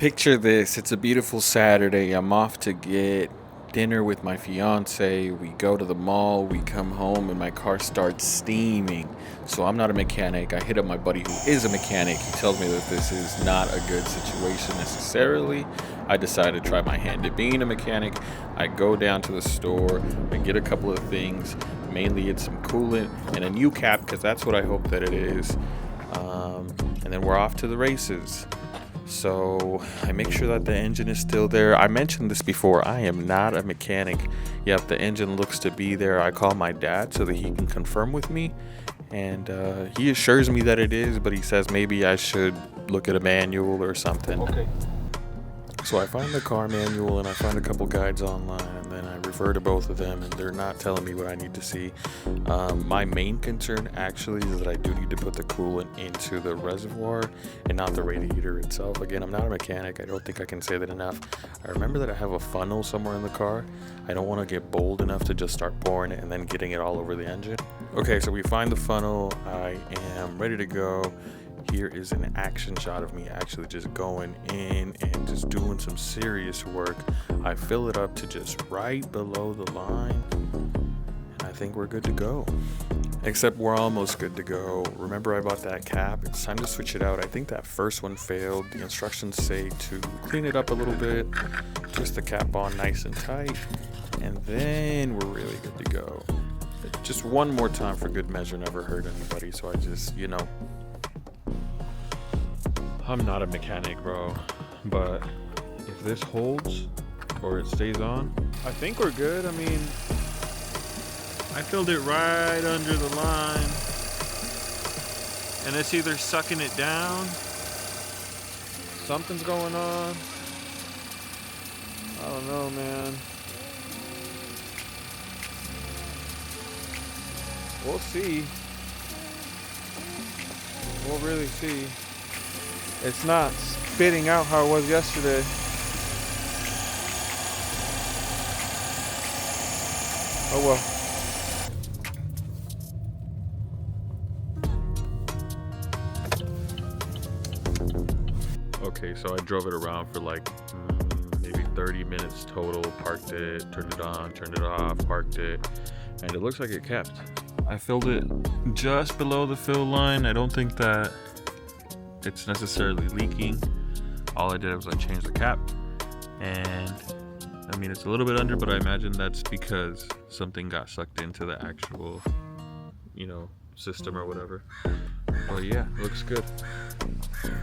Picture this, it's a beautiful Saturday. I'm off to get dinner with my fiance. We go to the mall, we come home, and my car starts steaming. So I'm not a mechanic. I hit up my buddy who is a mechanic. He tells me that this is not a good situation necessarily. I decide to try my hand at being a mechanic. I go down to the store, I get a couple of things. Mainly it's some coolant and a new cap because that's what I hope that it is. And then we're off to the races. So I make sure that the engine is still there. I mentioned this before. I am not a mechanic. Yep, the engine looks to be there. I call my dad so that he can confirm with me. And he assures me that it is, but he says maybe I should look at a manual or something. Okay. So I find the car manual and I find a couple guides online, and then I refer to both of them, and they're not telling me what I need to see. My main concern actually is that I do need to put the coolant into the reservoir and not the radiator itself. Again, I'm not a mechanic. I don't think I can say that enough. I remember that I have a funnel somewhere in the car. I don't want to get bold enough to just start pouring it and then getting it all over the engine. Okay, so we find the funnel. I am ready to go. Here is an action shot of me actually just going in and just doing some serious work. I fill it up to just right below the line, and I think we're good to go. Except we're almost good to go. Remember, I bought that cap. It's time to switch it out. I think that first one failed. The instructions say to clean it up a little bit, twist the cap on nice and tight, and then we're really good to go. Just one more time for good measure, never hurt anybody. So I just, I'm not a mechanic, bro, but if this holds or it stays on, I think we're good. I mean, I filled it right under the line, and it's either sucking it down, something's going on, I don't know, man. We'll see. We'll really see. It's not spitting out how it was yesterday. Oh well. Okay, so I drove it around for like maybe 30 minutes total. Parked it, turned it on, turned it off, parked it, and it looks like it kept. I filled it just below the fill line. I don't think that it's necessarily leaking. All I did was I changed the cap, and I mean it's a little bit under, but I imagine that's because something got sucked into the actual system or whatever. But yeah, looks good.